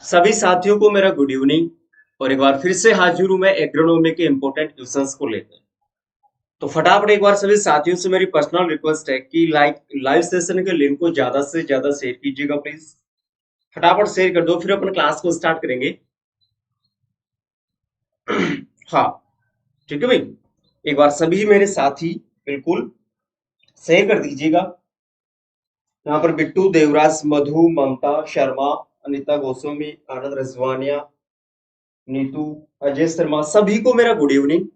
सभी साथियों को मेरा गुड इवनिंग। और एक बार फिर से हाजिर हूं मैं एग्रोनॉमी के इंपॉर्टेंट क्वेश्चंस को लेकर। तो फटाफट एक बार सभी साथियों से मेरी पर्सनल रिक्वेस्ट है कि लाइव सेशन के लिंक को ज्यादा से ज्यादा शेयर कीजिएगा प्लीज। फटाफट शेयर कर दो, फिर अपन क्लास को स्टार्ट करेंगे। हाँ, ठीक है भाई। एक बार सभी मेरे साथी बिल्कुल शेयर कर दीजिएगा। यहाँ पर बिट्टू, देवराज, मधु, ममता, शर्मा, अनिता गोस्वामी, आनंद रजवानिया, नीतू, अजय शर्मा, सभी को मेरा गुड इवनिंग।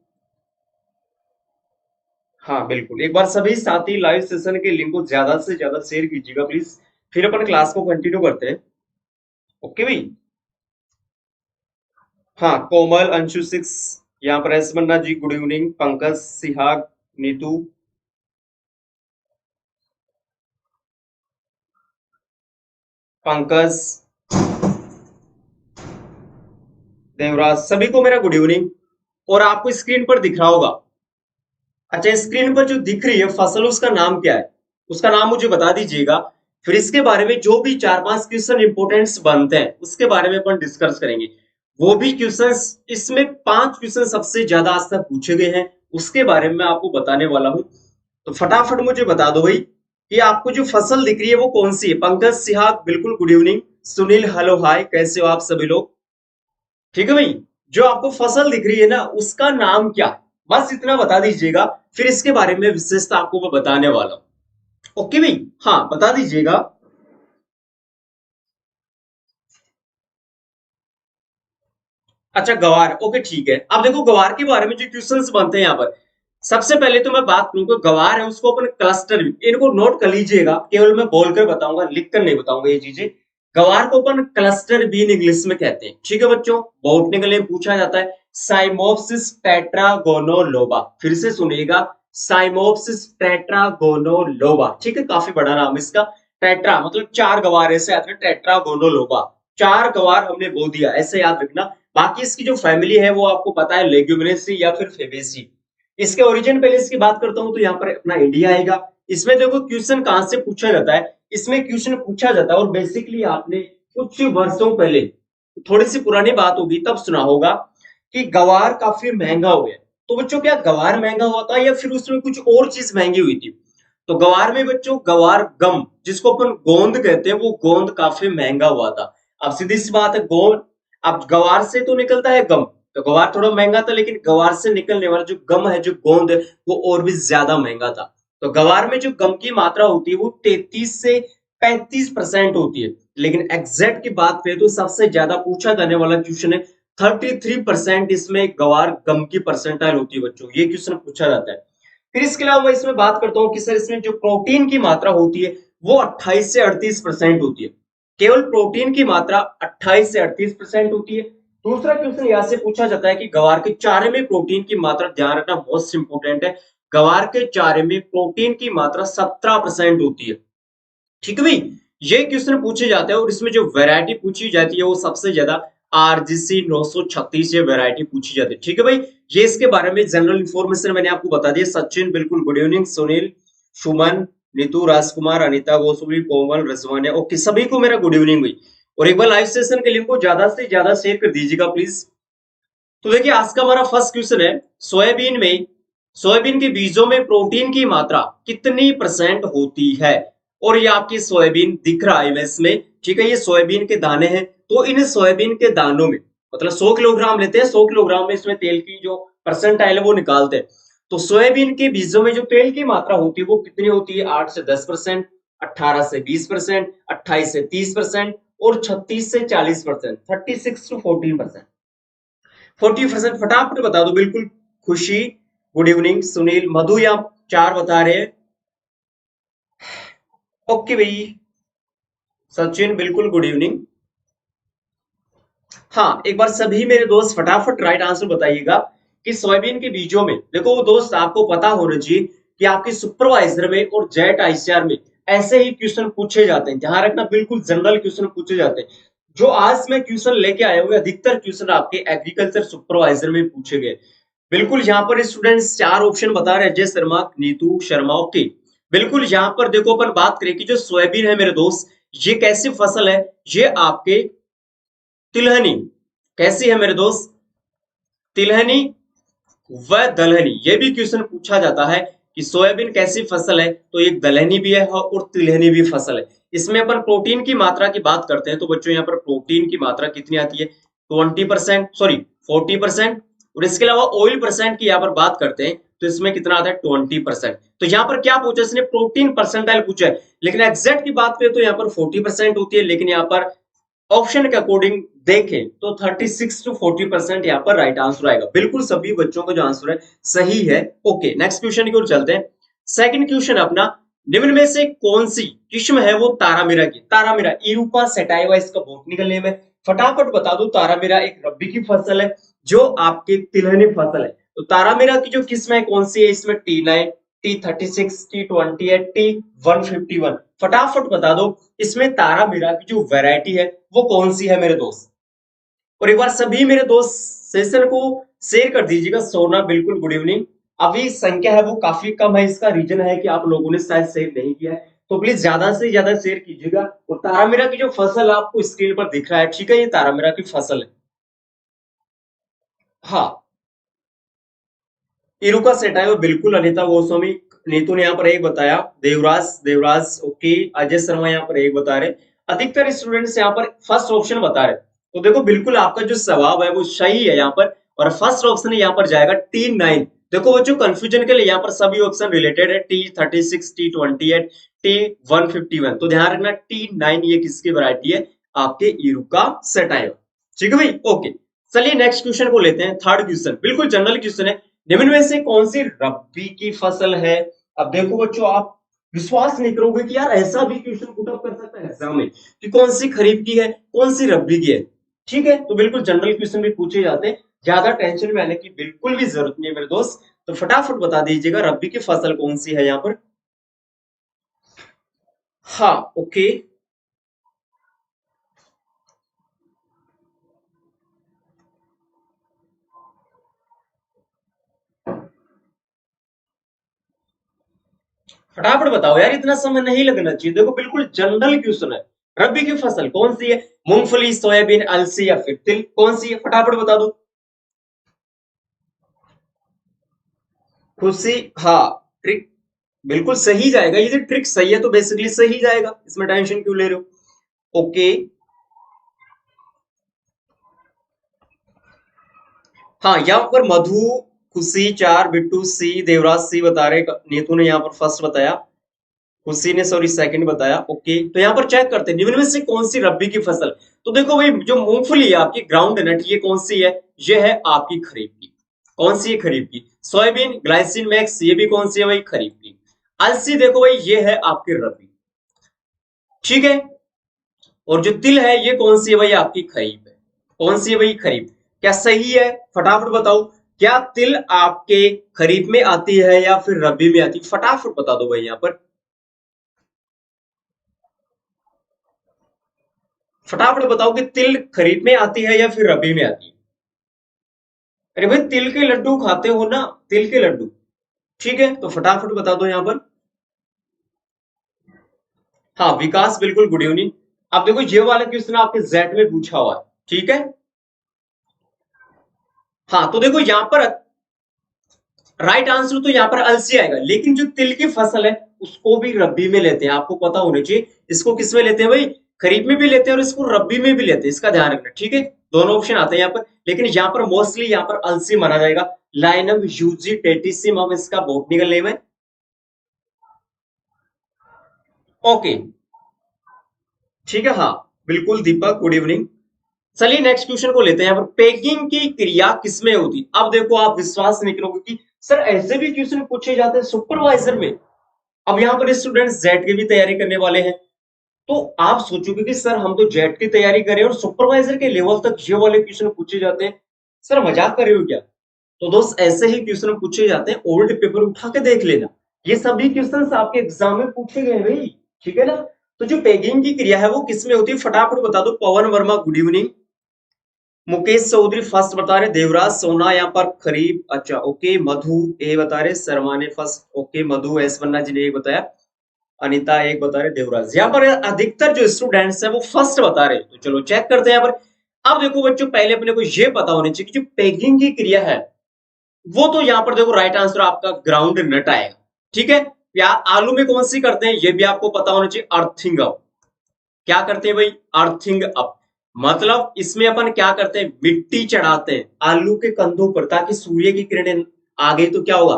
हाँ बिल्कुल, एक बार सभी साथी लाइव सेशन के लिंक को ज्यादा से ज्यादा शेयर कीजिएगा प्लीज। फिर अपन क्लास को कंटिन्यू करते हैं। ओके भाई। हाँ, कोमल, अंशु सिक्स, यहाँ पर एस मन्ना जी गुड इवनिंग, पंकज, सिहाग, नीतू, पंकज, देवराज, सभी को मेरा गुड इवनिंग। और आपको स्क्रीन पर दिख रहा होगा। अच्छा, स्क्रीन पर जो दिख रही है फसल, उसका नाम क्या है? उसका नाम मुझे बता दीजिएगा। फिर इसके बारे में जो भी चार पांच क्वेश्चन इंपोर्टेंट्स बनते हैं उसके बारे में अपन डिस्कस करेंगे। वो भी क्वेश्चंस, इसमें पांच क्वेश्चन सबसे ज्यादा आज तक पूछे गए हैं, उसके बारे में आपको बताने वाला हूं। तो फटाफट मुझे बता दो भाई कि आपको जो फसल दिख रही है वो कौन सी है। पंकज, सिहाग बिल्कुल good evening, Sunil hello hi, कैसे हो आप सभी लोग? ठीक है भाई। जो आपको फसल दिख रही है ना, उसका नाम क्या है? बस इतना बता दीजिएगा। फिर इसके बारे में विशेषता आपको मैं बताने वाला हूं। ओके भाई। हाँ, बता दीजिएगा। अच्छा, गवार, ओके ठीक है। अब देखो गवार के बारे में जो क्वेश्चंस बनते हैं यहाँ पर, सबसे पहले तो मैं बात करूं, गवार है उसको अपन क्लस्टर भी, इनको नोट कर लीजिएगा, केवल मैं बोलकर बताऊंगा, लिखकर नहीं बताऊंगा ये चीजें। गवार को अपन क्लस्टर बीन इंग्लिश में कहते हैं, ठीक है बच्चों। बॉटनिकली पूछा जाता है। साइमोप्सिस टेट्रागोनोलोबा, फिर से सुनिएगा, साइमोप्सिस टेट्रागोनोलोबा, ठीक है, काफी बड़ा नाम इसका। टेट्रा मतलब चार गवार, ऐसे आता है टेट्रागोनोलोबा। चार गवार हमने बोल दिया, ऐसे याद रखना। बाकी इसकी जो फैमिली है वो आपको पता है, लेग्यूमिनेसी या फिर फेबेसी। इसके ओरिजिन पहले इसकी बात करता हूं, तो यहाँ पर अपना इंडिया आएगा। इसमें देखो क्वेश्चन कहां से पूछा जाता है। इसमें क्वेश्चन पूछा जाता है, और बेसिकली आपने कुछ वर्षों पहले, थोड़ी सी पुरानी बात होगी, तब सुना होगा कि गवार काफी महंगा हो गया। तो बच्चों, क्या गवार महंगा हुआ था या फिर उसमें कुछ और चीज महंगी हुई थी? तो गवार में बच्चों, गवार गम जिसको अपन गोंद कहते हैं, वो गोंद काफी महंगा हुआ था। अब सीधी सी बात है, गोंद, अब गवार से तो निकलता है गम, तो गवार थोड़ा महंगा था, लेकिन गवार से निकलने वाला जो गम है, जो गोंद है, वो और भी ज्यादा महंगा था। तो गवार में जो गम की मात्रा होती है वो 33 से 35% होती है। लेकिन एग्जैक्ट की बात करें तो सबसे ज्यादा पूछा जाने वाला क्वेश्चन है, 33% इसमें गवार गम की परसेंटाइल होती है बच्चों, ये क्वेश्चन पूछा जाता है। फिर इसके अलावा मैं इसमें बात करता हूँ कि सर इसमें जो प्रोटीन की मात्रा होती है वो 28 से 38% होती है। केवल प्रोटीन की मात्रा 28 से 38% होती है। दूसरा क्वेश्चन यहाँ से पूछा जाता है कि गवार के चारे में प्रोटीन की मात्रा, ध्यान रखना मोस्ट इंपोर्टेंट है, गवार के चारे में प्रोटीन की मात्रा 17% होती है। ठीक है भाई। ये क्वेश्चन पूछे जाते हैं, और इसमें जो वैरायटी पूछी जाती है वो सबसे ज्यादा RGC 936 ये वैरायटी पूछी जाती है। ठीक है भाई। ये इसके बारे में जनरल इंफॉर्मेशन मैंने आपको बता दिया। सचिन बिल्कुल गुड इवनिंग, सुनील, सुमन, नीतू, राजकुमार, अनिता गोस्वामी, कोमल, रजवानिया, ओके, सभी को मेरा गुड इवनिंग भाई। और एक बार लाइव सेशन के लिंक को ज्यादा से ज्यादा शेयर कर दीजिएगा प्लीज। तो देखिए, आज का हमारा फर्स्ट क्वेश्चन है, सोयाबीन के बीजों में प्रोटीन की मात्रा कितनी परसेंट होती है? और ये आपकी सोयाबीन दिख रहा है इमेज में, ठीक है, ये सोयाबीन के दाने हैं। तो इन सोयाबीन के दानों में, मतलब 100 किलोग्राम लेते हैं, 100 किलोग्राम में इसमें तेल की जो परसेंटाइल है वो निकालते हैं। तो सोयाबीन के बीजों में जो तेल की मात्रा होती है वो कितनी होती है? 8 से 10%, 18 से 20%, 28 से 30% और 36 से 40%, 36 to 14%। 40%, फटाफट बता दो बिल्कुल। खुशी गुड इवनिंग, सुनील, मधु यहाँ चार बता रहे हैं। ओके भाई। सचिन बिल्कुल गुड इवनिंग। हाँ, एक बार सभी मेरे दोस्त फटाफट राइट आंसर बताइएगा कि सोयाबीन के बीजों में, देखो वो दोस्त आपको पता होना चाहिए कि आपके सुपरवाइजर में और जेट आईसीआर में ऐसे ही क्वेश्चन पूछे जाते हैं। ध्यान रखना, बिल्कुल जनरल क्वेश्चन पूछे जाते हैं। जो आज मैं क्वेश्चन लेके आया हूँ, अधिकतर क्वेश्चन आपके एग्रीकल्चर सुपरवाइजर में पूछे गए। बिल्कुल, यहाँ पर स्टूडेंट्स चार ऑप्शन बता रहे हैं, अजय शर्मा, नीतू शर्मा, ओके। बिल्कुल, यहाँ पर देखो अपन बात करें कि जो सोयाबीन है मेरे दोस्त, ये कैसी फसल है? ये आपके तिलहनी कैसी है मेरे दोस्त? तिलहनी व दलहनी, ये भी क्वेश्चन पूछा जाता है कि सोयाबीन कैसी फसल है, तो एक दलहनी भी है और तिलहनी भी फसल है। इसमें अपन प्रोटीन की मात्रा की बात करते हैं, तो बच्चों यहाँ पर प्रोटीन की मात्रा कितनी आती है? 20%, सॉरी 40%। और इसके अलावा ऑयल परसेंट की यहाँ पर बात करते हैं, तो इसमें कितना आता है? 20%। तो यहाँ पर क्या पूछा इसने? प्रोटीन परसेंटाइल पूछा है, लेकिन एग्जैक्ट की बात करें तो यहाँ पर 40% होती है, लेकिन यहाँ पर ऑप्शन के अकॉर्डिंग देखें तो 36 टू 40% यहाँ पर राइट आंसर आएगा। बिल्कुल सभी बच्चों का जो आंसर है सही है। ओके, नेक्स्ट क्वेश्चन की ओर चलते हैं। सेकंड क्वेश्चन अपना, निम्न में से कौन सी किस्म है वो तारामीरा की? तारामीरा इरुका सेटाइवा इसका बॉटनिकल नेम है। फटाफट बता दो, तारामीरा एक रबी की फसल है जो आपकी तिलहनी फसल है। तो तारामीरा की जो किस्म है कौन सी है? इसमें T9, T36, T28, T151। फटाफट बता दो इसमें तारामीरा की जो वैरायटी है वो कौन सी है मेरे दोस्त? और एक बार सभी मेरे दोस्त सेशन को शेयर कर दीजिएगा। सोना बिल्कुल गुड इवनिंग। अभी संख्या है वो काफी कम है, इसका रीजन है कि आप लोगों ने शायद शेयर नहीं किया है, तो प्लीज ज्यादा से ज्यादा शेयर कीजिएगा। और तारामीरा की जो फसल आपको स्क्रीन पर दिख रहा है, ठीक है, ये तारामीरा की फसल है। हाँ, इरुका सेटाइवा बिल्कुल। अनिता गोस्वामी, नीतू ने यहाँ पर एक बताया। देवराज देवराज ओके। अजय शर्मा यहाँ पर एक बता रहे। अधिकतर स्टूडेंट्स यहाँ पर फर्स्ट ऑप्शन बता रहे। तो देखो बिल्कुल आपका जो जवाब है वो सही है यहाँ पर, और फर्स्ट ऑप्शन यहाँ पर जाएगा T9। देखो बच्चों कंफ्यूजन के लिए यहाँ पर सभी ऑप्शन रिलेटेड है, T36, T28, T151। तो ध्यान रखना T9 ये किसकी वैरायटी है? आपके इरुका सेटाइवा। ठीक है भाई, ओके। चलिए नेक्स्ट क्वेश्चन को लेते हैं। थर्ड क्वेश्चन बिल्कुल जनरल क्वेश्चन है। निम्न में से कौन सी रबी की फसल है? अब देखो बच्चों, आप विश्वास नहीं करोगे कि यार ऐसा भी क्वेश्चन पुट अप कर सकता है एग्जाम में कि कौन सी खरीफ की है, कौन सी रबी की है। ठीक है, तो बिल्कुल जनरल क्वेश्चन भी पूछे जाते हैं, ज्यादा टेंशन में आने की बिल्कुल भी जरूरत नहीं है मेरे दोस्त। तो फटाफट बता दीजिएगा रबी की फसल कौन सी है यहाँ पर? हाँ, ओके। फटाफट बताओ यार, इतना समय नहीं लगना चाहिए। देखो बिल्कुल जनरल क्वेश्चन है। रबी की फसल कौन सी है? मूंगफली, सोयाबीन, अलसी या फिर तिल, कौन सी है? फटाफट बता दो। खुशी, हाँ। ट्रिक बिल्कुल सही जाएगा, ये ट्रिक सही है तो बेसिकली सही जाएगा, इसमें टेंशन क्यों ले रहे हो? ओके। हाँ, यहाँ पर मधु, खुशी 4, बिट्टू सी, देवराज सी बता रहे, नीतू ने यहाँ पर फर्स्ट बताया, खुशी ने सॉरी सेकंड बताया। ओके, तो यहाँ पर चेक करते हैं निम्न में से कौन सी रबी की फसल। तो देखो भाई, जो मूंगफली है आपकी ग्राउंड नट, ये कौन सी है? ये है आपकी खरीफ की। कौन सी है? खरीफ की। सोयाबीन, ग्लाइसिन मैक्स, ये भी कौन सी है भाई? खरीफ की। अलसी देखो भाई, ये है आपकी रबी। ठीक है, और जो तिल है ये कौन सी है भाई? आपकी खरीफ है। कौन सी है भाई? खरीफ। क्या सही है? फटाफट बताओ, क्या तिल आपके खरीफ में आती है या फिर रबी में आती है? फटाफट बता दो भाई यहाँ पर। फटाफट बताओ कि तिल खरीफ में आती है या फिर रबी में आती है? अरे भाई, तिल के लड्डू खाते हो ना, तिल के लड्डू। ठीक है, तो फटाफट बता दो यहाँ पर। हाँ विकास, बिल्कुल गुड इवनिंग। अब देखो ये वाला क्वेश्चन आपके जेट में पूछा हुआ है, ठीक है। हाँ, तो देखो यहाँ पर राइट आंसर तो यहाँ पर अलसी आएगा, लेकिन जो तिल की फसल है उसको भी रबी में लेते हैं, आपको पता होना चाहिए। इसको किस में लेते हैं भाई? खरीफ में भी लेते हैं और इसको रबी में भी लेते हैं, इसका ध्यान रखना। ठीक है, दोनों ऑप्शन आते हैं यहाँ पर, लेकिन यहाँ पर मोस्टली यहाँ पर अलसी माना जाएगा। लाइनम यूजीटेटिसिमम इसका बॉटनिकल नेम है। ओके, ठीक है, हाँ बिल्कुल दीपक, गुड इवनिंग। चलिए नेक्स्ट क्वेश्चन को लेते हैं। यहाँ पर पैकिंग की क्रिया किसमें होती? अब देखो आप विश्वास नहीं करोगे कि सर ऐसे भी क्वेश्चन पूछे जाते हैं सुपरवाइजर में। अब यहाँ पर स्टूडेंट्स जेट की भी तैयारी करने वाले हैं, तो आप सोचोगे कि सर हम तो जेट की तैयारी करें और सुपरवाइजर के लेवल तक ये वाले क्वेश्चन पूछे जाते हैं, सर मजाक कर रहे हो क्या? तो दोस्त ऐसे ही क्वेश्चन पूछे जाते हैं, ओल्ड पेपर उठा के देख लेना, ये सभी क्वेश्चन आपके एग्जाम में पूछे गए भाई। ठीक है ना? तो जो पेगिंग की क्रिया है वो किसमें होती है? फटाफट बता दो। Pawan Verma good evening. Mukesh Chaudhary first बता रहे, देवराज सोना यहाँ पर खरीफ, अच्छा ओके। मधु ए बता रहे, शर्मा ने फर्स्ट, ओके। मधु एस वन्ना जी ने एक बताया, अनिता एक बता रहे, देवराज। यहाँ पर अधिकतर जो स्टूडेंट्स है वो फर्स्ट बता रहे। तो चलो चेक करते हैं यहाँ पर अब देखो बच्चों, पहले अपने को ये पता होना चाहिए कि जो पेगिंग की क्रिया है वो तो यहाँ पर देखो राइट आंसर आपका ग्राउंड नट आएगा। ठीक है, या आलू में कौन सी करते हैं ये भी आपको पता होना चाहिए, अर्थिंग अप। क्या करते हैं भाई, अर्थिंग अप। मतलब इसमें अपन क्या करते हैं, मिट्टी चढ़ाते हैं आलू के कंधों पर, ताकि सूर्य की किरणें आ गई तो क्या होगा,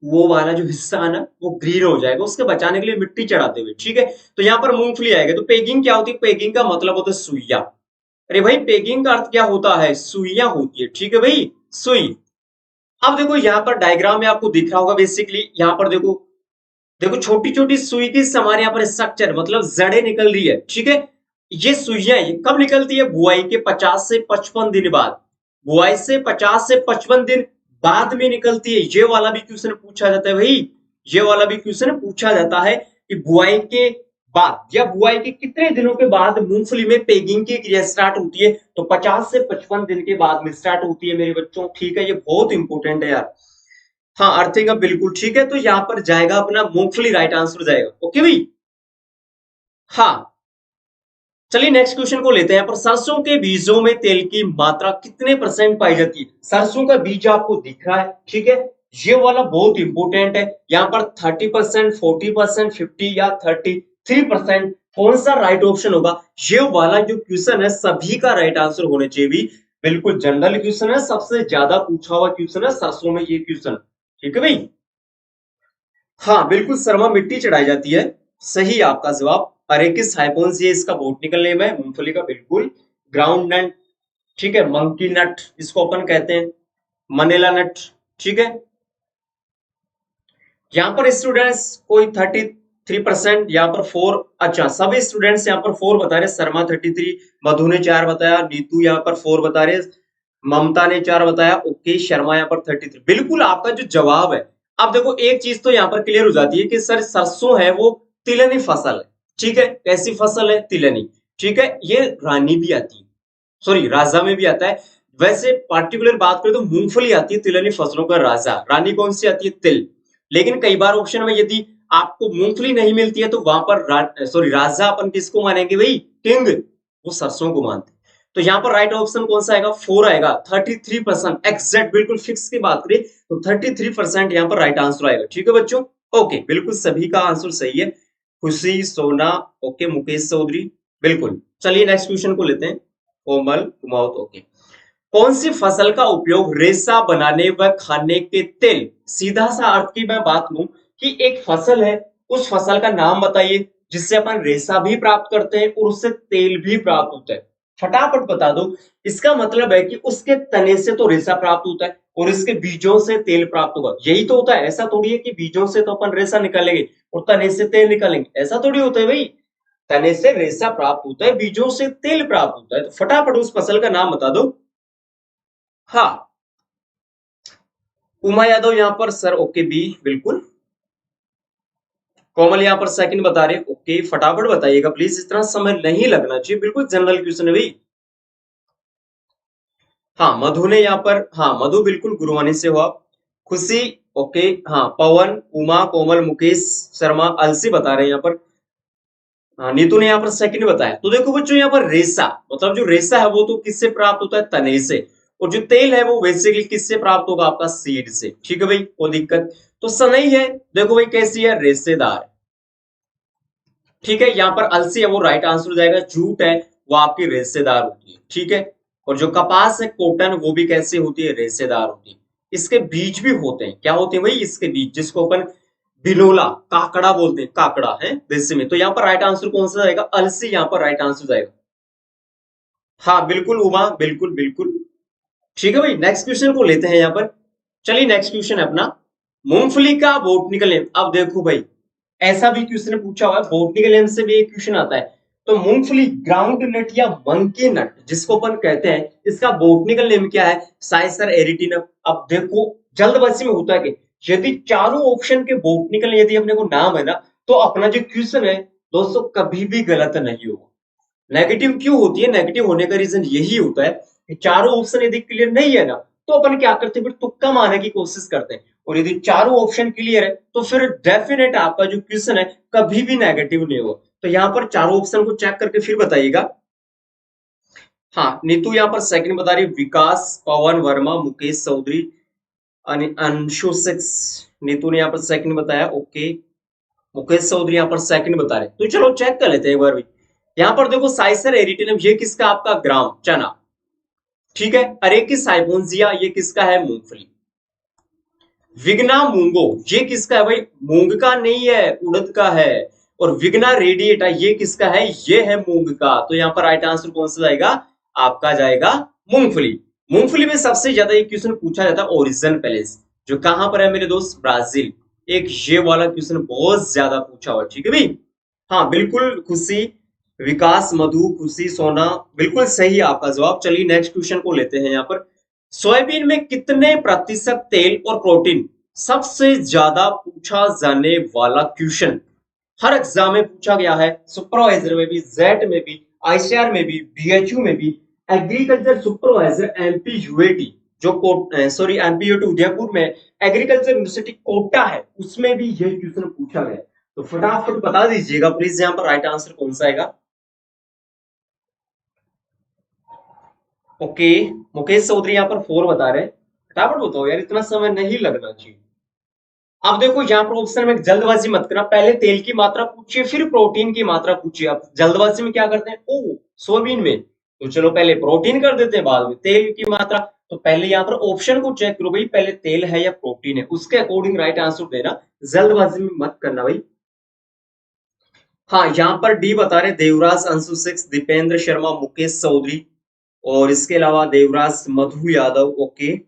वो वाला जो हिस्सा है ना वो ग्रीन हो जाएगा, उसके बचाने के लिए मिट्टी चढ़ाते हुए। ठीक है, तो यहाँ पर मूंगफली आएगा। तो पेगिंग क्या होती है, पेगिंग का मतलब होता है सुइया। अरे भाई, पेगिंग का अर्थ क्या होता है, सुइया होती है। ठीक है भाई, सुई। अब देखो यहाँ पर डायग्राम में आपको दिख रहा होगा, बेसिकली यहाँ पर देखो, देखो छोटी छोटी सुई की हमारे यहाँ पर स्ट्रक्चर मतलब जड़ें निकल रही है। ठीक है, ये सुइयां ये कब निकलती है, बुआई के 50 से 55 दिन बाद। बुआई से 50 से 55 दिन बाद में निकलती है। ये वाला भी क्वेश्चन पूछा जाता है भाई, ये वाला भी क्वेश्चन पूछा जाता है कि बुआई के बाद या बुआई के कितने दिनों के बाद मूंगफली में पेगिंग की क्रिया स्टार्ट होती है। तो 50 से 55 दिन के बाद में स्टार्ट होती है मेरे बच्चों। ठीक है, ये बहुत इंपॉर्टेंट है यार। हाँ, अर्थिंग अप बिल्कुल ठीक है, तो यहाँ पर जाएगा अपना मूंगफली, राइट आंसर जाएगा। ओके भाई। हाँ, चलिए नेक्स्ट क्वेश्चन को लेते हैं। पर सरसों के बीजों में तेल की मात्रा कितने परसेंट पाई जाती है। सरसों का बीज आपको दिख रहा है, ठीक है, ये वाला बहुत इंपॉर्टेंट है। यहाँ पर 30%, 40%, 50 या 33%, कौन सा राइट ऑप्शन होगा। ये वाला जो क्वेश्चन है सभी का राइट आंसर होना चाहिए भी। बिल्कुल जनरल क्वेश्चन है, सबसे ज्यादा पूछा हुआ क्वेश्चन है सरसों में ये क्वेश्चन। ठीक है भाई। हाँ बिल्कुल, शर्मा मिट्टी चढ़ाई जाती है, सही आपका जवाब। अरेकिस हाइपोन्स ये इसका बॉटनिकल नेम है मूंगफली का, बिल्कुल। ग्राउंड नट, ठीक है, मंकी नट इसको अपन कहते हैं, मनेला नट। ठीक है, यहाँ पर स्टूडेंट्स कोई 33%, यहाँ पर 4, अच्छा सभी स्टूडेंट्स यहाँ पर 4 बता रहे, शर्मा 33, मधु ने 4 बताया, नीतू यहाँ पर 4 बता रहे, ममता ने 4 बताया, ओके, शर्मा यहाँ पर 33। बिल्कुल आपका जो जवाब है। अब देखो एक चीज तो यहाँ पर क्लियर हो जाती है कि सर सरसों है वो तिलनी फसल है। ठीक है, कैसी फसल है, तिलनी। ठीक है, ये रानी भी आती है, सॉरी राजा में भी आता है। वैसे पार्टिकुलर बात करें तो मूंगफली आती है तिलनी फसलों का राजा, रानी कौन सी आती है, तिल। लेकिन कई बार ऑप्शन में यदि आपको मूंगफली नहीं मिलती है तो वहां पर सॉरी राजा अपन किसको मानेंगे भाई, किंग, वो सरसों को मानते हैं। तो यहाँ पर राइट ऑप्शन कौन सा आएगा, 4 आएगा, 33%, एग्जैक्ट बिल्कुल फिक्स की बात करें तो 33% यहाँ पर राइट आंसर आएगा। ठीक है बच्चों, ओके, बिल्कुल सभी का आंसर सही है। खुशी, सोना, ओके, मुकेश चौधरी, बिल्कुल। चलिए नेक्स्ट क्वेश्चन को लेते हैं। कोमल कुमाऊत, ओके। कौन सी फसल का उपयोग रेशा बनाने व खाने के तेल, सीधा सा अर्थ की मैं बात लूं कि एक फसल है, उस फसल का नाम बताइए जिससे अपन रेशा भी प्राप्त करते हैं और उससे तेल भी प्राप्त होता है। फटाफट बता दो। इसका मतलब है कि उसके तने से तो रेशा प्राप्त होता है और इसके बीजों से तेल प्राप्त होगा, यही तो होता है। ऐसा थोड़ी है कि बीजों से तो अपन रेशा निकालेंगे और तने से तेल निकालेंगे, ऐसा थोड़ी होता है भाई। तने से रेशा प्राप्त होता है, बीजों से तेल प्राप्त होता है। तो फटाफट उस फसल का नाम बता दो। हाँ, उमा यादव यहाँ पर सर, ओके, बी बिल्कुल। कोमल यहाँ पर सेकंड बता रहे, ओके, फटाफट बताइएगा प्लीज, इतना समय नहीं लगना चाहिए, बिल्कुल जनरल क्वेश्चन है भाई। हाँ, मधु ने यहाँ पर, हाँ मधु बिल्कुल गुरुवानी से हो आप। खुशी, ओके, हाँ पवन, उमा, कोमल, मुकेश शर्मा, अलसी बता रहे हैं यहाँ पर। हाँ, नीतू ने यहाँ पर सेकंड बताया। तो देखो बच्चों, यहाँ पर रेशा मतलब जो रेशा है वो तो किससे प्राप्त होता है, तने से। और जो तेल है वो बेसिकली किससे प्राप्त होगा, आपका सीड से। ठीक है भाई, कोई दिक्कत तो सनई है। देखो भाई कैसी है, रेशेदार। ठीक है, यहाँ पर अलसी है वो राइट आंसर हो जाएगा। जूट है वो आपकी रेशेदार होती है। ठीक है, और जो कपास है, कॉटन, वो भी कैसे होती है, रेशेदार होती है। इसके बीज भी होते हैं, क्या होते हैं भाई, इसके बीज, जिसको अपन बिनोला, काकड़ा बोलते हैं, काकड़ा है देसी में। तो यहाँ पर राइट आंसर कौन सा जाएगा, अलसी यहाँ पर राइट आंसर जाएगा। हाँ बिल्कुल उमा, बिल्कुल बिल्कुल। ठीक है भाई, नेक्स्ट क्वेश्चन को लेते हैं यहाँ पर। चलिए नेक्स्ट क्वेश्चन है अपना, मूंगफली का बॉटनिकल नेम। अब देखो भाई, ऐसा भी क्वेश्चन पूछा हुआ है, बॉटनिकल नेम से भी एक क्वेश्चन आता है। तो मूंगफली ग्राउंड नट या मंकी नट जिसको अपन कहते हैं, इसका बॉटनिकल नेम क्या है, साइसर एरिटिनम। अब देखो जल्दबाजी में होता है कि यदि चारों ऑप्शन के बॉटनिकल यदि अपने को नाम है ना, तो अपना जो क्वेश्चन है दोस्तों कभी भी गलत नहीं होगा। नेगेटिव क्यों होती है, नेगेटिव होने का रीजन यही होता है कि चारों ऑप्शन यदि क्लियर नहीं है ना, तो अपन क्या करते हैं, फिर तुक्का मारने की कोशिश करते हैं। और यदि चारों ऑप्शन क्लियर है तो फिर डेफिनेट आपका जो क्वेश्चन है कभी भी नेगेटिव नहीं होगा। तो यहाँ पर चारों ऑप्शन को चेक करके फिर बताइएगा। हाँ, नीतू यहाँ पर सेकंड बता रही है, विकास, पवन वर्मा, मुकेश चौधरी, अंशु सिक्स। नीतू ने यहाँ पर सेकंड बताया, ओके। मुकेश चौधरी यहाँ पर सेकंड बता रहे, तो चलो चेक कर लेते हैं एक बार भी। यहाँ पर देखो साइसर एरिटिनम, ये किसका, आपका ग्राम चना, ठीक है। अरेकिस हाइपोन्जिया, ये किसका है, मूंगफली। विग्ना मूंगो, ये किसका है भाई, मूंग का नहीं है, उड़द का है। और विग्ना रेडिएटा, ये किसका है, ये है मूंग का। तो यहाँ पर राइट आंसर कौन सा जाएगा, आपका जाएगा मूंगफली। मूंगफली में सबसे ज्यादा एक क्वेश्चन पूछा जाता है, ओरिजिन पैलेस, जो कहां पर है मेरे दोस्त, ब्राजील। एक ये वाला क्वेश्चन बहुत ज्यादा पूछा हुआ, ठीक है भाई। हाँ बिल्कुल, खुशी, विकास, मधु, खुशी, सोना, बिल्कुल सही है आपका जवाब। चलिए नेक्स्ट क्वेश्चन को लेते हैं यहाँ पर। सोयाबीन में कितने प्रतिशत तेल और प्रोटीन, सबसे ज्यादा पूछा जाने वाला क्वेश्चन, हर एग्जाम में पूछा गया है, सुपरवाइजर में भी, जेट में भी, आईसीआर में भी, बीएचयू में भी। एग्रीकल्चर सुपरवाइजर एमपी यूएटी, जो सॉरी एमपी यूएटी उदयपुर में एग्रीकल्चर यूनिवर्सिटी कोटा है, उसमें भी यह क्वेश्चन पूछा गया। तो फटाफट बता दीजिएगा प्लीज, यहाँ पर राइट आंसर कौन सा आएगा। ओके, मुकेश चौधरी यहाँ पर 4 बता रहे हैं। फटाफट बताओ यार, इतना समय नहीं लगना चाहिए। अब देखो यहाँ पर ऑप्शन में जल्दबाजी मत करना, पहले तेल की मात्रा पूछिए फिर प्रोटीन की मात्रा पूछिए। आप जल्दबाजी में क्या करते हैं, ओ सोयाबीन में, तो चलो पहले प्रोटीन कर देते हैं, बाद में तेल की मात्रा। तो पहले यहाँ पर ऑप्शन को चेक करो भाई, पहले तेल है या प्रोटीन है, उसके अकॉर्डिंग राइट आंसर देना, जल्दबाजी में मत करना भाई। हाँ यहाँ पर डी बता रहे, देवराज, अंशु 6, दीपेंद्र शर्मा, मुकेश चौधरी, और इसके अलावा देवराज, मधु यादव, ओके।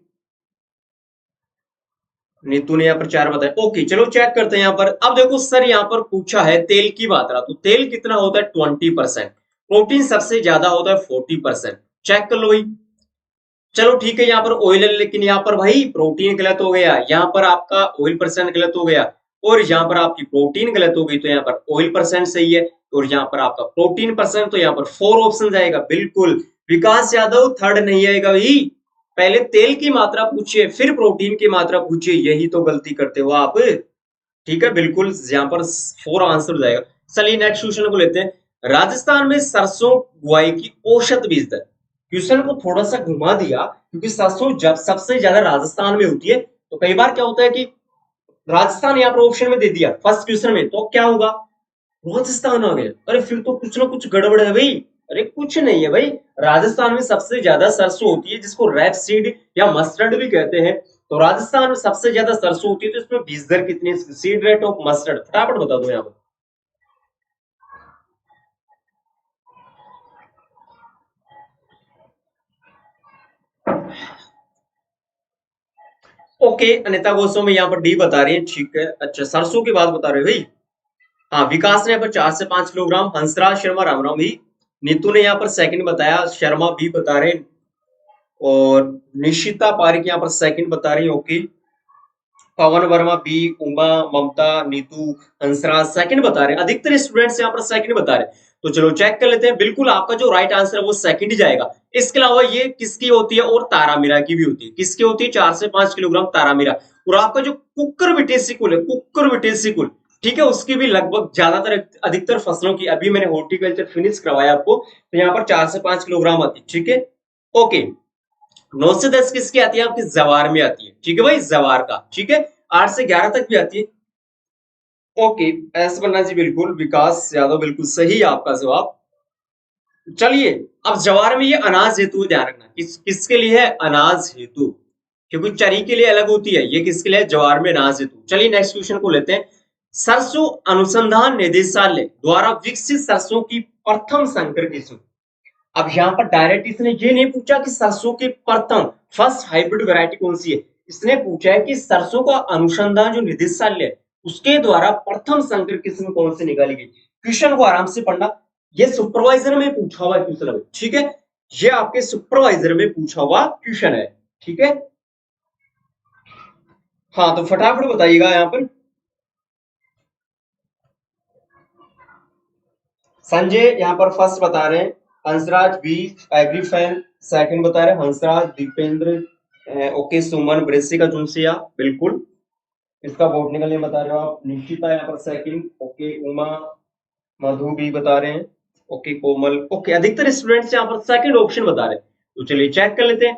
नीतू ने यहाँ पर 4 बताया, ओके। चलो चेक करते हैं यहाँ पर। अब देखो सर, यहाँ पर पूछा है तेल की मात्रा, तो तेल कितना होता है, 20%। प्रोटीन सबसे ज्यादा होता है 40%। चेक कर लो भाई। चलो ठीक है, यहाँ पर ऑयल है, लेकिन यहाँ पर भाई प्रोटीन गलत हो गया, यहाँ पर आपका ऑयल परसेंट गलत हो गया, और यहाँ पर आपकी प्रोटीन गलत हो गई। तो यहाँ पर ऑयल परसेंट सही है, और यहाँ पर आपका प्रोटीन परसेंट, तो यहाँ पर 4 ऑप्शन जाएगा बिल्कुल। विकास यादव थर्ड नहीं आएगा भाई, पहले तेल की मात्रा पूछिए फिर प्रोटीन की मात्रा पूछिए, यही तो गलती करते हो आप। ठीक है, बिल्कुल यहाँ पर 4 आंसर जाएगा। चलिए नेक्स्ट क्वेश्चन को लेते हैं। राजस्थान में सरसों बुआई की औसत बीज दर, क्वेश्चन को थोड़ा सा घुमा दिया, क्योंकि सरसों जब सबसे ज्यादा राजस्थान में होती है, तो कई बार क्या होता है कि राजस्थान यहाँ पर ऑप्शन में दे दिया फर्स्ट क्वेश्चन में, तो क्या होगा, राजस्थान आ गया। अरे फिर तो कुछ ना कुछ गड़बड़ है भाई। अरे कुछ नहीं है भाई, राजस्थान में सबसे ज्यादा सरसों होती है, जिसको रैप सीड या मस्टर्ड भी कहते हैं। तो राजस्थान में सबसे ज्यादा सरसों होती है, तो इसमें बीज दर कितनी है, सीड रेट ऑफ मस्टर्ड, फटाफट बता दो यहाँ पर। ओके, अनिता गोस्वामी यहाँ पर डी बता रही है, ठीक है। अच्छा, सरसों की बात बता रहे हो भाई। हाँ, विकास ने यहाँ पर 4 से 5 किलोग्राम, हंसराज शर्मा, राम राम भी। नीतू ने यहाँ पर सेकंड बताया, शर्मा बी बता रहे हैं, और निशिता पारिक यहाँ पर सेकंड बता रही है, ओके। पवन वर्मा बी, उमा, ममता, नीतू, हंसराज सेकंड बता रहे हैं। अधिकतर स्टूडेंट्स यहाँ पर सेकंड बता रहे हैं, तो चलो चेक कर लेते हैं। बिल्कुल आपका जो राइट आंसर है वो सेकंड ही जाएगा। इसके अलावा ये किसकी होती है, और तारामीरा की भी होती है। किसकी होती है, 4 से 5 किलोग्राम तारामीरा। और आपका जो कुकर विटेसिकुल है, कुकर विटेसिकुल, ठीक है, उसकी भी लगभग ज्यादातर अधिकतर फसलों की, अभी मैंने हॉर्टिकल्चर फिनिश करवाया आपको, तो यहाँ पर 4 से 5 किलोग्राम आती है, ठीक है, ओके। 9 से 10 किसकी आती है, आपकी जवार में आती है, ठीक है भाई, जवार का, ठीक है। 8 से 11 तक भी आती है, ओके। एस बन्ना जी बिल्कुल, विकास यादव बिल्कुल सही है आपका जवाब। चलिए, अब जवार में ये अनाज हेतु ध्यान रखना, किसके लिए है, अनाज हेतु, क्योंकि चरी के लिए अलग होती है, ये किसके लिए, जवार में अनाज हेतु। चलिए नेक्स्ट क्वेश्चन को लेते हैं। सरसों अनुसंधान निदेशालय द्वारा विकसित सरसों की प्रथम संकर किस्म। अब यहाँ पर डायरेक्ट इसने ये नहीं पूछा कि सरसों की प्रथम फर्स्ट हाइब्रिड वैरायटी कौन सी है, इसने पूछा है कि सरसों का अनुसंधान जो निदेशालय है, उसके द्वारा प्रथम संकर किस्म कौन सी निकाली गई। क्वेश्चन को आराम से पढ़ना, ये सुपरवाइजर में पूछा हुआ क्वेश्चन है, ठीक है, ये आपके सुपरवाइजर में पूछा हुआ क्वेश्चन है, ठीक है। हाँ तो फटाफट बताइएगा यहाँ पर। संजय यहाँ पर फर्स्ट बता रहे हैं, हंसराज बी, एग्रीफैन सेकंड बता रहे हैं, हंसराज, दीपेंद्र, ओके, सुमन, वृश्चिका जुनसिया, बिल्कुल इसका बॉटनिकल नेम बता रहे हो आप। निशिता यहाँ पर सेकंड, ओके। उमा, मधु भी बता रहे हैं, ओके कोमल, ओके अधिकतर स्टूडेंट्स यहाँ पर सेकंड ऑप्शन बता रहे हैं। तो चलिए चेक कर लेते हैं।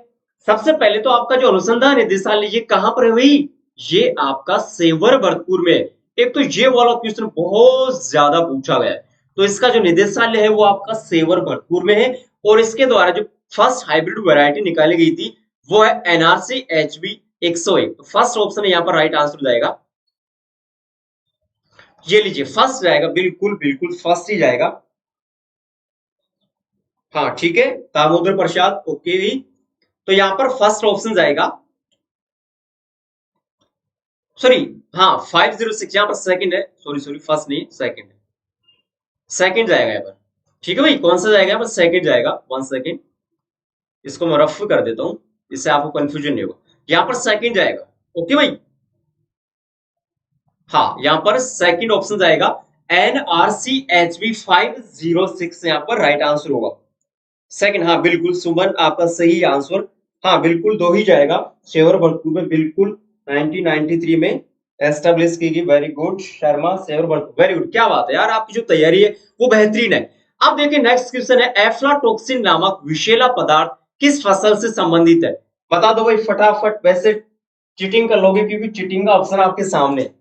सबसे पहले तो आपका जो अनुसंधान निदेशालय ये कहाँ पर है भाई, ये आपका सेवर भरतपुर में है। एक तो ये वाला क्वेश्चन बहुत ज्यादा पूछा गया है, तो इसका जो निदेशालय है वो आपका सेवर भरतपुर में है। और इसके द्वारा जो फर्स्ट हाइब्रिड वैरायटी निकाली गई थी वो है एनआरसी HB 101। तो फर्स्ट ऑप्शन यहाँ पर राइट आंसर हो जाएगा। ये लीजिए फर्स्ट जाएगा, बिल्कुल बिल्कुल फर्स्ट ही जाएगा। हाँ ठीक है, दामोदर प्रसाद, ओके भी। तो यहाँ पर फर्स्ट ऑप्शन जाएगा, सॉरी, हाँ 506 यहाँ पर सेकंड है, सॉरी सॉरी फर्स्ट नहीं सेकंड है, सेकंड जाएगा यहाँ पर। ठीक है भाई, कौन सा जाएगा यहाँ पर, सेकंड जाएगा। वन सेकंड, इसको मैं रफ कर देता हूँ, इससे आपको कंफ्यूजन नहीं होगा। यहाँ पर सेकंड जाएगा, ओके भाई। हाँ यहाँ पर सेकंड ऑप्शन जाएगा, NRC HB 506 यहाँ पर राइट आंसर होगा। सेकंड, हाँ बिल्कुल सुमन आपका सही आंसर। हाँ बिल्कुल दो ही जाएगा, सेवर भरतपुर में बिल्कुल 1993 में एस्टेब्लिश की गई। Very good Sharma, Sewar Bharatpur, very good, क्या बात है यार, आपकी जो तैयारी है वो बेहतरीन है। अब देखिए नेक्स्ट क्वेश्चन है, एफ्लाटॉक्सिन नामक विषैला पदार्थ किस फसल से संबंधित है। बता दो भाई फटाफट, वैसे चीटिंग कर लोगे क्योंकि चीटिंग का ऑप्शन आपके सामने है,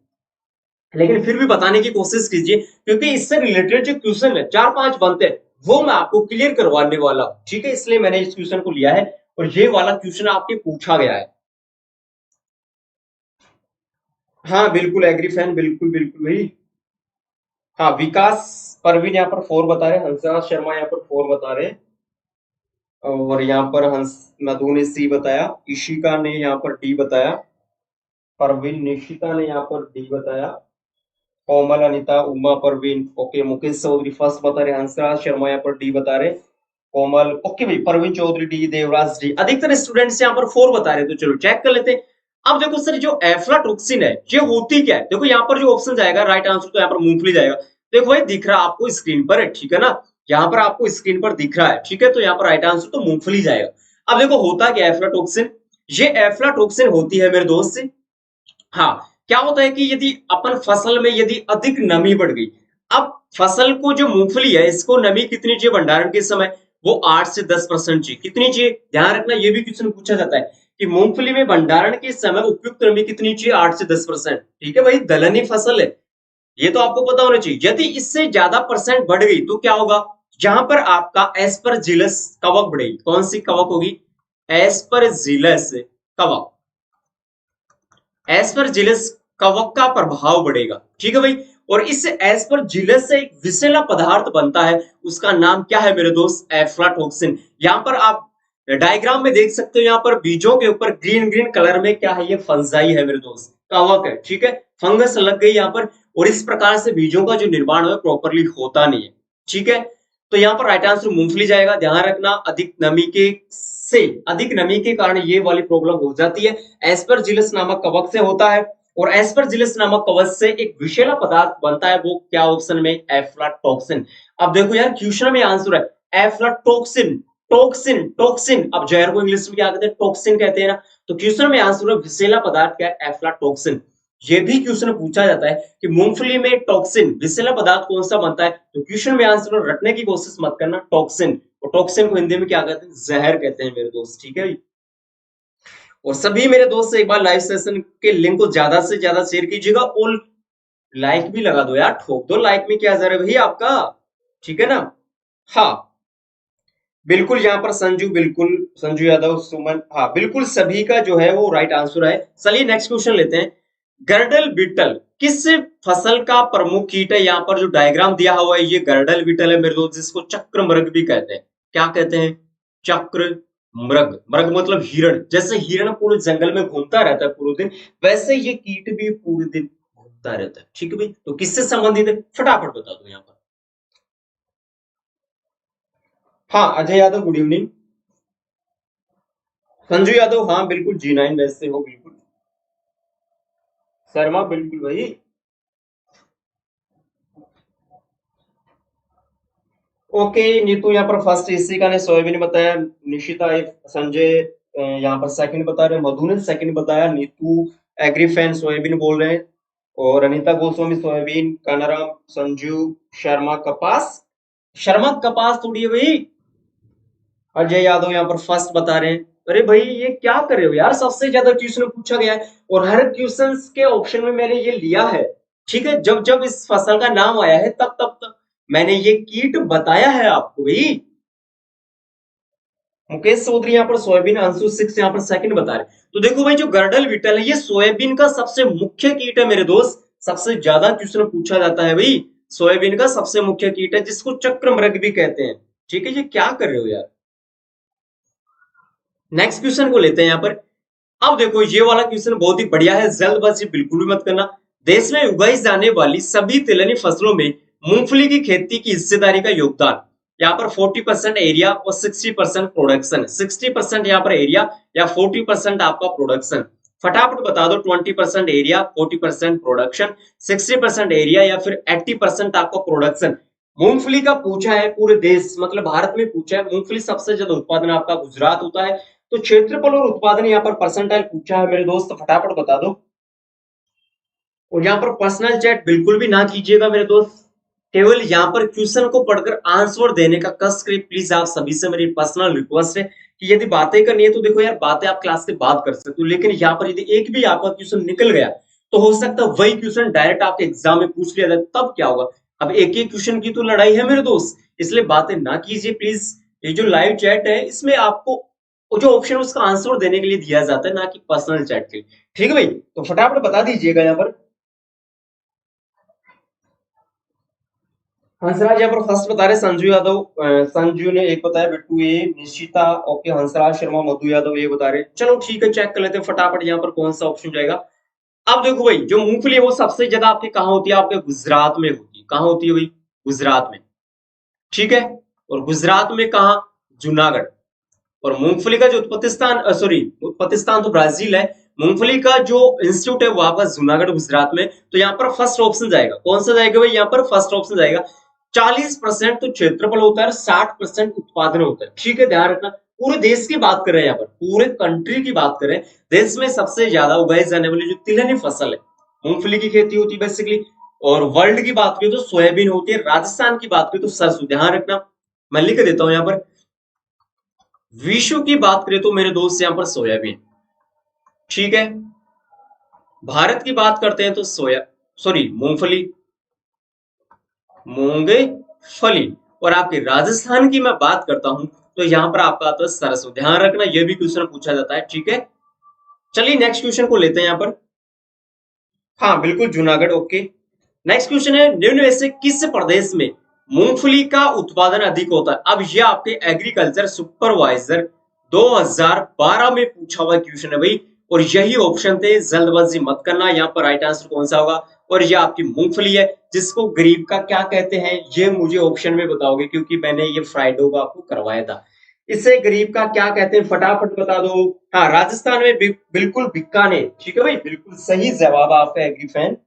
लेकिन फिर भी बताने की कोशिश कीजिए, क्योंकि इससे रिलेटेड जो क्वेश्चन है 4-5 बनते हैं वो मैं आपको क्लियर करवाने वाला हूं, ठीक है, इसलिए मैंने इस क्वेश्चन को लिया है। और ये वाला क्वेश्चन आपके पूछा गया है। हाँ बिल्कुल एग्री फैन, बिल्कुल बिल्कुल भाई। हाँ विकास परवीन यहाँ पर 4 बता रहे हैं, हंसराज शर्मा यहाँ पर 4 बता रहे हैं, और यहाँ पर हंस मधु ने C बताया, ईशिका ने यहाँ पर D बताया, परवीन निशिता ने यहाँ पर D बताया, कोमल अनिता उमा परवीन, ओके मुकेश चौधरी फर्स्ट बता रहे, हंसराज शर्मा यहाँ पर D बता रहे, कोमल, ओके भाई, परवीन चौधरी D, देवराज D, अधिकतर स्टूडेंट्स यहाँ पर 4 बता रहे, तो चलो चेक कर लेते हैं। अब देखो सर, जो एफ्लाटॉक्सिन है ये होती क्या है, देखो यहाँ पर जो ऑप्शन जाएगा राइट आंसर, तो यहाँ पर मूंगफली जाएगा। देखो भाई दिख रहा है आपको स्क्रीन पर है, ठीक है ना, यहाँ पर आपको स्क्रीन पर दिख रहा है, ठीक है, तो यहाँ पर राइट आंसर तो मूंगफली जाएगा। अब देखो होता क्या एफ्लाटॉक्सिन, ये एफ्लाटॉक्सिन होती है मेरे दोस्त, हाँ क्या होता है कि यदि अपन फसल में यदि अधिक नमी बढ़ गई, अब फसल को जो मूंगफली है इसको नमी कितनी चाहिए भंडारण के समय, वो 8 से 10% चाहिए। कितनी चाहिए, ध्यान रखना, ये भी क्वेश्चन पूछा जाता है कि मूंगफली में भंडारण के समय उपयुक्त नमी कितनी चाहिए, 8 से 10%। ठीक है भाई, दलहनी फसल है, ये तो आपको पता होना चाहिए। यदि इससे ज्यादा परसेंट बढ़ गई तो क्या होगा, जहां पर आपका एस्परजिलस कवक बढ़ेगी, कौन सी कवक होगी, एस्परजिलस कवक, एस्परजिलस कवक का प्रभाव बढ़ेगा, ठीक है भाई। और इस एस्परजिलस से एक विषैला पदार्थ बनता है, उसका नाम क्या है मेरे दोस्त, एफ्लाटॉक्सिन। यहाँ पर आप डायग्राम में देख सकते हो, यहाँ पर बीजों के ऊपर ग्रीन ग्रीन कलर में क्या है, ये फंजाई है मेरे दोस्त, कवक है, ठीक है, फंगस लग गई यहाँ पर, और इस प्रकार से बीजों का जो निर्माण है प्रॉपरली होता नहीं है, ठीक है। तो यहाँ पर राइट आंसर मूंगफली जाएगा। ध्यान रखना, अधिक नमी के कारण ये वाली प्रॉब्लम हो जाती है, एस्परजिलस नामक कवक से होता है, और एस्परजिलस नामक कवच से एक विषैला पदार्थ बनता है, वो क्या ऑप्शन में, एफ्लाटॉक्सिन। अब देखो यार क्वेश्चन में आंसर है एफ्लाटॉक्सिन, टॉक्सिन टॉक्सिन, अब जहर को इंग्लिश में क्या कहते हैं, टॉक्सिन कहते हैं ना, तो क्वेश्चन में आंसर है विषैला पदार्थ क्या है, एफ्लाटॉक्सिन। ये भी क्वेश्चन पूछा जाता है कि मूंगफली में टॉक्सिन विषैला पदार्थ कौन सा बनता है, तो क्वेश्चन में आंसर रटने की कोशिश मत करना, टॉक्सिन। और टॉक्सिन को हिंदी में क्या कहते हैं, जहर कहते हैं मेरे दोस्त, ठीक है। और सभी मेरे दोस्त से एक बार लाइव सेशन के लिंक को ज्यादा से ज्यादा शेयर कीजिएगा, और लाइक भी लगा दो यार, ठोक दो, लाइक में क्या जरा भाई आपका, ठीक है ना। हाँ बिल्कुल, यहाँ पर संजू, बिल्कुल संजू यादव, सुमन, हाँ बिल्कुल सभी का जो है वो राइट आंसर है। चलिए नेक्स्ट क्वेश्चन लेते हैं, गर्डल बीटल किस फसल का प्रमुख कीट है। यहाँ पर जो डायग्राम दिया हुआ है ये गर्डल बीटल है मेरे दोस्त, जिसको चक्र मृग भी कहते हैं। क्या कहते हैं, चक्र मृग, मृग मतलब हिरण, जैसे हिरण पूरे जंगल में घूमता रहता है पूरे दिन, वैसे ये कीट भी पूरे दिन घूमता रहता है, ठीक है भाई। तो किससे संबंधित है, फटाफट बता दो यहाँ पर। हाँ अजय यादव गुड इवनिंग, संजू यादव हाँ बिल्कुल G9 बैच से हो, बिल्कुल शर्मा, बिल्कुल भाई। ओके नीतू यहाँ पर फर्स्ट, इसी का ने सोयाबीन बताया, निशिता संजय यहाँ पर सेकंड बता रहे, मधु ने सेकंड बताया, नीतू एग्री फैन सोयाबीन बोल रहे हैं, और अनीता गोस्वामी सोयाबीन, कानाराम संजू शर्मा कपास, शर्मा कपास तोड़ी है भाई। अजय यादव यहाँ पर फर्स्ट बता रहे हैं। अरे भाई ये क्या कर रहे हो यार, सबसे ज्यादा क्वेश्चन पूछा गया है और हर क्वेश्चन के ऑप्शन में मैंने ये लिया है। ठीक है, जब जब इस फसल का नाम आया है तब तब तब मैंने ये कीट बताया है आपको भाई। मुकेश चौधरी यहाँ पर सोयाबीन, अंशु सिक्स यहाँ पर सेकंड बता रहे। तो देखो भाई, जो गर्डल बीटल है ये सोयाबीन का सबसे मुख्य कीट है मेरे दोस्त। सबसे ज्यादा क्वेश्चन पूछा जाता है भाई, सोयाबीन का सबसे मुख्य कीट है जिसको चक्र मृग भी कहते हैं। ठीक है, ये क्या कर रहे हो यार। नेक्स्ट क्वेश्चन को लेते हैं यहाँ पर। अब देखो ये वाला क्वेश्चन बहुत ही बढ़िया है, जल्दबाजी बिल्कुल भी मत करना। देश में उगाई जाने वाली सभी तिलहनी फसलों में मूंगफली की खेती की हिस्सेदारी का योगदान, यहाँ पर 40% एरिया और 60% प्रोडक्शन। 60% यहाँ पर एरिया या 40% आपका प्रोडक्शन। फटाफट बता दो, 20% एरिया, 40% प्रोडक्शन, 60% एरिया या फिर 80% आपका प्रोडक्शन। मूंगफली का पूछा है पूरे देश मतलब भारत में पूछा है। मूंगफली सबसे ज्यादा उत्पादन आपका गुजरात होता है। तो क्षेत्रफल और उत्पादन यहाँ पर परसेंटाइल पूछा है मेरे दोस्त, फटाफट बता दो। और यहाँ पर पर्सनल चैट बिल्कुल भी ना कीजिएगा मेरे दोस्त, केवल यहाँ पर क्वेश्चन को पढ़कर आंसर देने का कष्ट करिए प्लीज। आप सभी से मेरी पर्सनल रिक्वेस्ट है कि यदि बातें करनी है तो देखो यार, बातें आप क्लास के बाद कर सकते हो, लेकिन यहाँ पर यदि एक भी आपका क्वेश्चन निकल गया तो हो सकता है वही क्वेश्चन डायरेक्ट आपके एग्जाम में पूछ लिया जाए, तब क्या होगा। अब एक एक क्वेश्चन की तो लड़ाई है मेरे दोस्त, इसलिए बातें ना कीजिए प्लीज। ये जो लाइव चैट है इसमें आपको वो जो ऑप्शन है उसका आंसर देने के लिए दिया जाता है, ना कि पर्सनल चैट के लिए। ठीक है भाई, तो फटाफट बता दीजिएगा यहाँ पर। हंसराज यहाँ पर फर्स्ट बता रहे संजू यादव। संजू ने एक बताया, बिट्टू ए, निशिता ओके, हंसराज शर्मा, मधु यादव ये बता रहे। चलो ठीक है, चेक कर लेते हैं फटाफट यहाँ पर कौन सा ऑप्शन जाएगा। अब देखो भाई, जो मूंगफली है वो सबसे ज्यादा आपके कहाँ होती है, आपके गुजरात में होती है। कहाँ होती है भाई, गुजरात में। ठीक है, और गुजरात में कहा, जूनागढ़। और मूंगफली का जो उत्पत्ति स्थान, सॉरी उत्पत्ति स्थान तो ब्राजील है। मूंगफली का जो इंस्टीट्यूट है वो आपका जूनागढ़ गुजरात में। तो यहाँ पर फर्स्ट ऑप्शन जाएगा, कौन सा जाएगा भाई, यहाँ पर फर्स्ट ऑप्शन जाएगा। 40% तो क्षेत्रफल होता है, 60% उत्पादन होता है। ठीक है, ध्यान रखना। पूरे देश की बात कर रहे हैं यहाँ पर, पूरे कंट्री की बात कर रहे हैं। देश में सबसे ज्यादा उगाई जाने वाली जो तिलहनी फसल है, मूंगफली की खेती होती है बेसिकली। और वर्ल्ड की बात करें तो सोयाबीन होती है, राजस्थान की बात करें तो सरसों। ध्यान रखना, मैं लिख देता हूं यहाँ पर। विश्व की बात करें तो मेरे दोस्त यहाँ पर सोयाबीन। ठीक है, भारत की बात करते हैं तो सोया, सॉरी मूंगफली, मूंगफली। और आपके राजस्थान की मैं बात करता हूं तो यहाँ पर आपका आता है सरसों। ध्यान रखना, यह भी क्वेश्चन पूछा जाता है। ठीक है, चलिए नेक्स्ट क्वेश्चन को लेते हैं यहाँ पर। हाँ बिल्कुल, जूनागढ़ ओके। नेक्स्ट क्वेश्चन है, निम्न में से किस प्रदेश में मूंगफली का उत्पादन अधिक होता है। अब ये आपके एग्रीकल्चर सुपरवाइजर 2012 में पूछा हुआ क्वेश्चन है भाई, और यही ऑप्शन थे, जल्दबाजी मत करना। यहाँ पर राइट आंसर कौन सा होगा, और ये आपकी मूंगफली है जिसको गरीब का क्या कहते हैं, ये मुझे ऑप्शन में बताओगे क्योंकि मैंने ये फ्राइडे को आपको करवाया था। इसे गरीब का क्या कहते हैं, फटाफट बता दो। हाँ, राजस्थान में बिल्कुल बीकानेर। ठीक है भाई, बिल्कुल सही जवाब आपका एग्री फैन।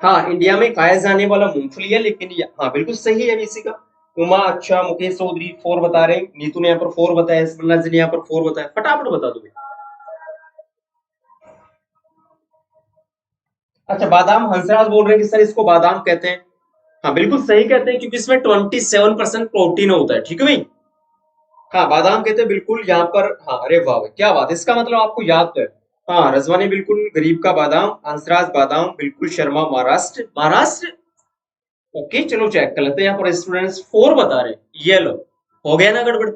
हाँ, इंडिया में खाया जाने वाला मूंगफली है, लेकिन हाँ बिल्कुल सही है इसी का। उमा अच्छा, मुकेश चौधरी फोर बता रहे हैं, नीतू ने यहाँ पर फोर बताया, स्मरणा जी ने यहाँ पर फोर बताया। फटाफट बता दो भाई। अच्छा, बादाम, हंसराज बोल रहे हैं कि सर इसको बादाम कहते हैं। हाँ बिल्कुल सही कहते हैं, क्योंकि इसमें 27% प्रोटीन होता है। ठीक है भाई, हाँ बादाम कहते हैं बिल्कुल यहाँ पर। हाँ अरे वाह भाई, क्या बात है, इसका मतलब आपको याद तो है। हाँ, रजवानी बिल्कुल गरीब का बादाम, हंसराज बादाम बिल्कुल, शर्मा महाराष्ट्र, महाराष्ट्र। ओके चलो चेक कर लेते हैं। यहाँ पर स्टूडेंट्स फोर बता रहे हैं, ये लो, हो गया ना गड़बड़।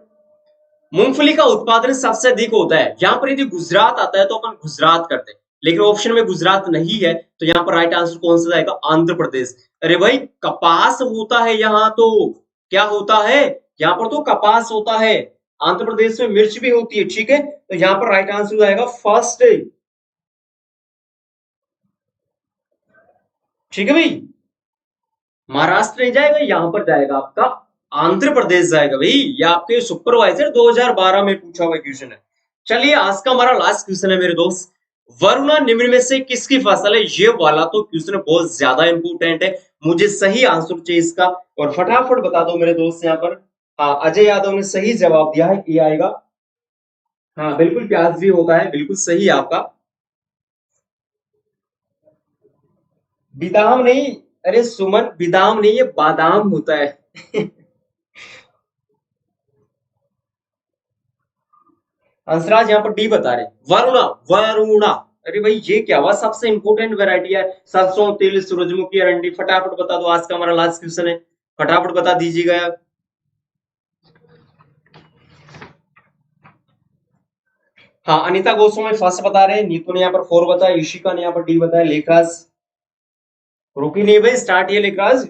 मूंगफली का उत्पादन सबसे अधिक होता है, यहाँ पर यदि गुजरात आता है तो अपन गुजरात करते हैं, लेकिन ऑप्शन में गुजरात नहीं है तो यहाँ पर राइट आंसर कौन सा जाएगा, आंध्र प्रदेश। अरे भाई, कपास होता है यहाँ तो, क्या होता है, यहाँ पर तो कपास होता है। आंध्र प्रदेश में मिर्च भी होती है। ठीक है, तो यहाँ पर राइट आंसर जाएगा फर्स्ट। ठीक है भाई, महाराष्ट्र नहीं जाएगा, यहाँ पर जाएगा आपका आंध्र प्रदेश जाएगा भाई। ये आपके सुपरवाइजर 2012 में पूछा हुआ क्वेश्चन है। चलिए आज का हमारा लास्ट क्वेश्चन है मेरे दोस्त। वरुणा निम्न में से किसकी फसल है, ये वाला तो क्वेश्चन बहुत ज्यादा इंपोर्टेंट है, मुझे सही आंसर चाहिए इसका। और फटाफट बता दो मेरे दोस्त यहाँ पर। हाँ, अजय यादव ने सही जवाब दिया है, ये आएगा। हाँ बिल्कुल, प्याज भी होता है, बिल्कुल सही है आपका। बिदाम नहीं, अरे सुमन, बिदाम नहीं, ये बादाम होता है। हंसराज यहाँ पर डी बता रहे हैं, वरुणा। वरुणा। अरे भाई ये क्या हुआ, सबसे इंपोर्टेंट वैरायटी है। सरसों, तिल, सूरजमुखी, अरंडी। फटाफट बता दो, आज का हमारा लास्ट क्वेश्चन है, फटाफट बता दीजिएगा। हाँ, अनिता गोस्वामी फर्स्ट बता रहे हैं, नीतू ने यहाँ पर 4 बताया, ईशिका ने यहाँ पर डी बताया, लेखराज रुकी नहीं भाई, स्टार्ट ये लेखराज।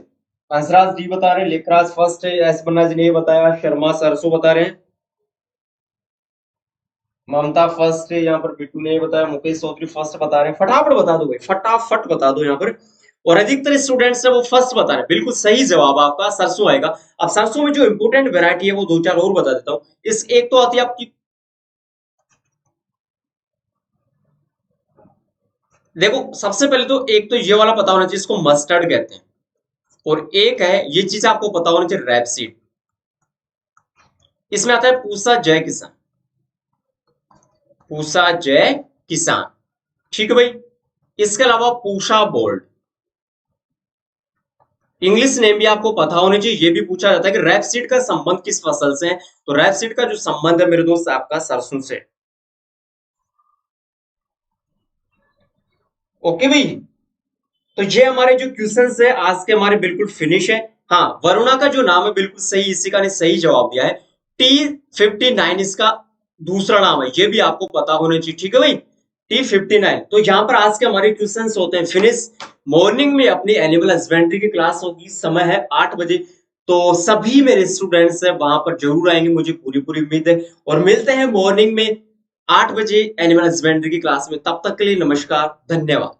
हंसराज डी बता रहे हैं, लेखराज फर्स्ट है, एस बन्ना जी ने बताया, शर्मा सरसों बता रहे हैं, ममता फर्स्ट है, यहाँ पर बिट्टू ने बताया, मुकेश चौधरी फर्स्ट बता रहे हैं। फटाफट बता दो भाई, फटाफट बता दो यहाँ पर। और अधिकतर स्टूडेंट्स है वो फर्स्ट बता रहे हैं, बिल्कुल सही जवाब आपका सरसों आएगा। अब सरसों में जो इंपोर्टेंट वैरायटी है वो दो चार और बता देता हूँ। इस एक तो आती है आपकी, देखो सबसे पहले तो एक तो ये वाला पता होना चाहिए, इसको मस्टर्ड कहते हैं। और एक है ये चीज आपको पता होना चाहिए, रैपसीड। इसमें आता है पूसा जय किसान। पूसा जय किसान, ठीक है भाई। इसके अलावा पूषा बोल्ड। इंग्लिश नेम भी आपको पता होनी चाहिए। ये भी पूछा जाता है कि रैपसीड का संबंध किस फसल से है, तो रैपसीड का जो संबंध है मेरे दोस्त आपका सरसों से। ओके भाई, तो ये हमारे जो क्वेश्चन है आज के हमारे बिल्कुल फिनिश है। हाँ, वरुणा का जो नाम है बिल्कुल सही, इसी का ने सही जवाब दिया है। T59 इसका दूसरा नाम है, ये भी आपको पता होना चाहिए, ठीक है भाई। T59। तो यहाँ पर आज के हमारे क्वेश्चंस होते हैं फिनिश। मॉर्निंग में अपनी एनिमल हस्बेंड्री की क्लास होगी, समय है 8 बजे। तो सभी मेरे स्टूडेंट्स है वहां पर जरूर आएंगे, मुझे पूरी पूरी उम्मीद है। और मिलते हैं मॉर्निंग में 8 बजे एनिमल हस्बेंड्री की क्लास में। तब तक के लिए नमस्कार, धन्यवाद।